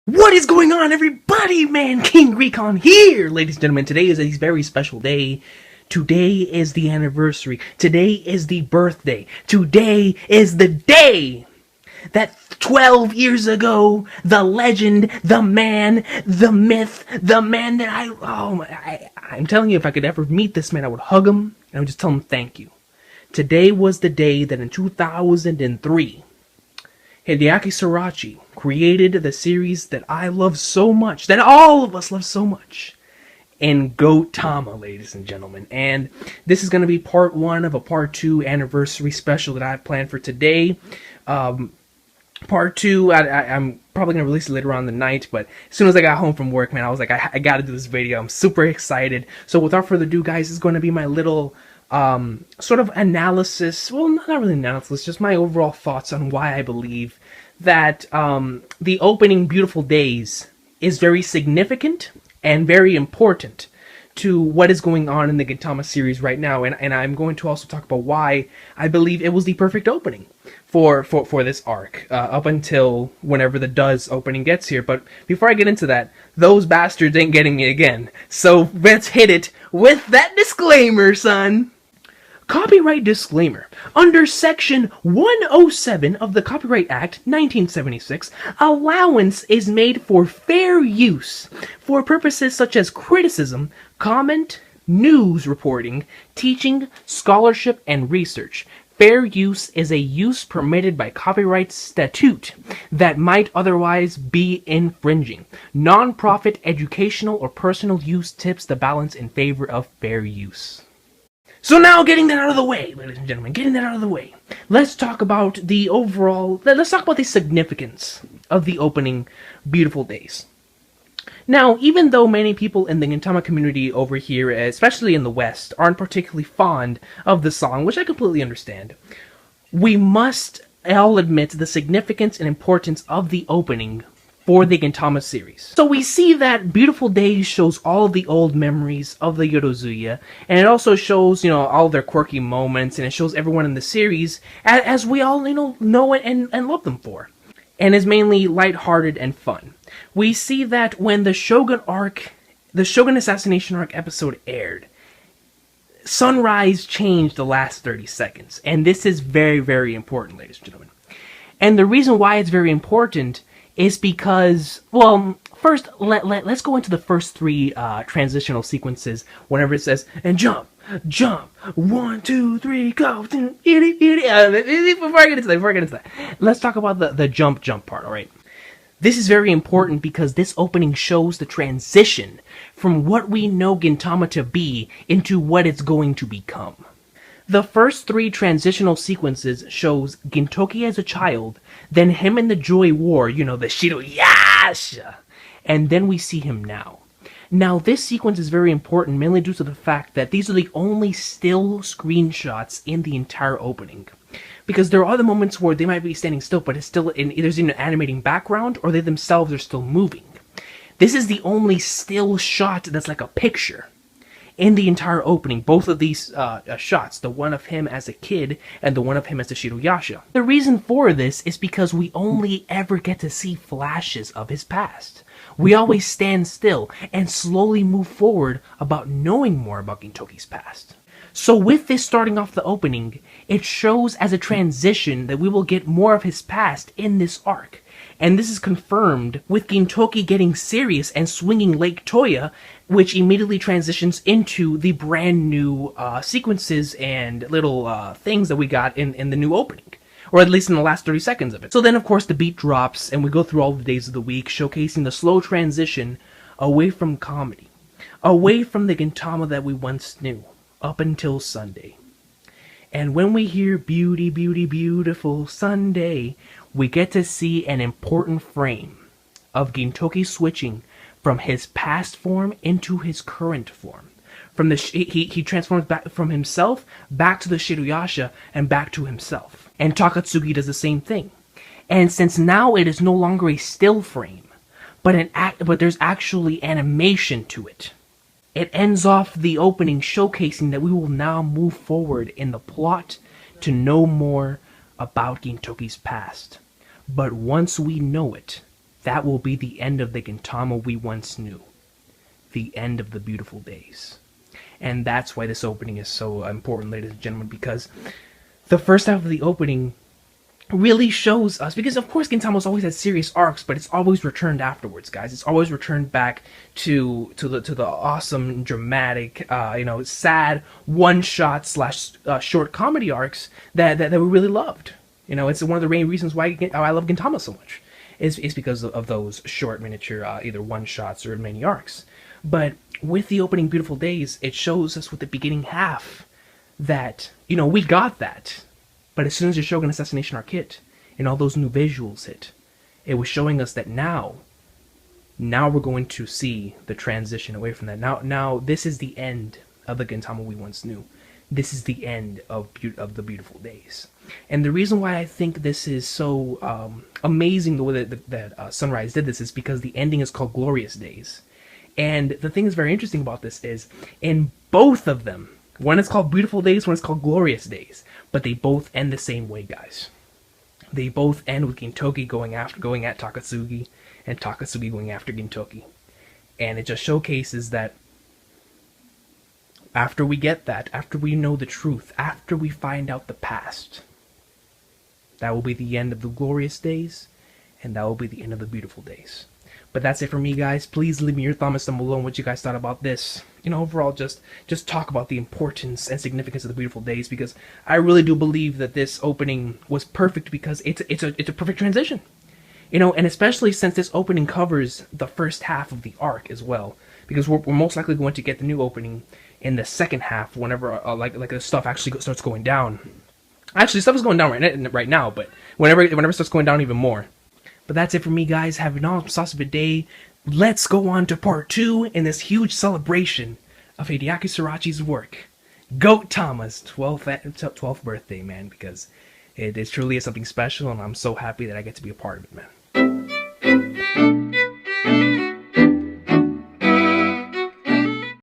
What is going on, everybody? Man, King Recon here, ladies and gentlemen. Today is a very special day. Today is the anniversary. Today is the birthday. Today is the day that 12 years ago, the legend, the man, the myth, the man that I'm telling you, if I could ever meet this man, I would hug him and I would just tell him thank you. Today was the day that in 2003, Hideaki Sorachi created the series that I love so much, that all of us love so much, in Gintama, ladies and gentlemen. And this is going to be part one of a part two anniversary special that I have planned for today. Part two, I'm probably going to release it later on in the night, but as soon as I got home from work, man, I was like, I got to do this video. I'm super excited. So without further ado, guys, this is going to be my little sort of analysis, well, not really analysis, just my overall thoughts on why I believe that the opening Beautiful Days is very significant and very important to what is going on in the Gintama series right now, and I'm going to also talk about why I believe it was the perfect opening for this arc, up until whenever the Does opening gets here. But before I get into that, those bastards ain't getting me again, so let's hit it with that disclaimer, son! Copyright disclaimer. Under Section 107 of the Copyright Act 1976, allowance is made for fair use for purposes such as criticism, comment, news reporting, teaching, scholarship, and research. Fair use is a use permitted by copyright statute that might otherwise be infringing. Non-profit, educational, or personal use tips the balance in favor of fair use. So now, getting that out of the way, ladies and gentlemen, let's talk about the overall, let's talk about the significance of the opening Beautiful Days. Now, even though many people in the Gintama community over here, especially in the West, aren't particularly fond of the song, which I completely understand, we must all admit the significance and importance of the opening for the Gintama series. So we see that Beautiful Days shows all of the old memories of the Yorozuya, and it also shows, all their quirky moments, and it shows everyone in the series as we all, know and love them for. And is mainly lighthearted and fun. We see that when the Shogun Assassination Arc episode aired, Sunrise changed the last 30 seconds, and this is very, very important, ladies and gentlemen. And the reason why it's very important is because, well, first, let's go into the first three transitional sequences whenever it says, and jump, 1, 2, 3, go, before I get into that, let's talk about the jump part, alright? This is very important because this opening shows the transition from what we know Gintama to be into what it's going to become. The first three transitional sequences shows Gintoki as a child, then him in the Joy War, the Shiroyasha, and then we see him now. Now, this sequence is very important mainly due to the fact that these are the only still screenshots in the entire opening. Because there are other moments where they might be standing still, but it's still either in an animating background or they themselves are still moving. This is the only still shot that's like a picture in the entire opening, both of these shots, the one of him as a kid and the one of him as the Shiroyasha. The reason for this is because we only ever get to see flashes of his past. We always stand still and slowly move forward about knowing more about Gintoki's past. So with this starting off the opening, it shows as a transition that we will get more of his past in this arc. And this is confirmed with Gintoki getting serious and swinging Lake Toya, which immediately transitions into the brand new sequences and little things that we got in the new opening. Or at least in the last 30 seconds of it. So then, of course, the beat drops, and we go through all the days of the week, showcasing the slow transition away from comedy. Away from the Gintama that we once knew, up until Sunday. And when we hear beauty, beauty, beautiful Sunday, we get to see an important frame of Gintoki switching from his past form into his current form. From he transforms back from himself back to the Shiroyasha and back to himself. And Takatsuki does the same thing. And since now it is no longer a still frame, but there's actually animation to it. It ends off the opening showcasing that we will now move forward in the plot to know more about Gintoki's past. But once we know it, that will be the end of the Gintama we once knew. The end of the beautiful days. And that's why this opening is so important, ladies and gentlemen, because the first half of the opening really shows us, because of course Gintama's always had serious arcs, but it's always returned afterwards, guys. It's always returned back to the awesome, dramatic, sad one-shot slash short comedy arcs that we really loved. It's one of the main reasons why I love Gintama so much. Is because of those short miniature either one-shots or mini arcs. But with the opening Beautiful Days, it shows us with the beginning half that, we got that. But as soon as the Shogun Assassination Arc hit, and all those new visuals hit, it was showing us that now we're going to see the transition away from that. Now this is the end of the Gintama we once knew. This is the end of the Beautiful Days. And the reason why I think this is so amazing the way that Sunrise did this is because the ending is called Glorious Days. And the thing that's very interesting about this is, in both of them, one is called Beautiful Days, one is called Glorious Days, but they both end the same way, guys. They both end with Gintoki going at Takatsugi, and Takatsugi going after Gintoki. And it just showcases that after we get that, after we know the truth, after we find out the past, that will be the end of the Glorious Days, and that will be the end of the Beautiful Days. But that's it for me, guys. Please leave me your comments down below on what you guys thought about this. Overall, just talk about the importance and significance of the Beautiful Days, because I really do believe that this opening was perfect because it's a perfect transition. And especially since this opening covers the first half of the arc as well, because we're most likely going to get the new opening in the second half whenever like the stuff actually starts going down. Actually, stuff is going down right now, but whenever it starts going down even more. But that's it for me, guys. Have an awesome sauce of a day. Let's go on to part 2 in this huge celebration of Hideaki Sorachi's work. Gintama's 12th birthday, man, because it truly is something special, and I'm so happy that I get to be a part of it, man.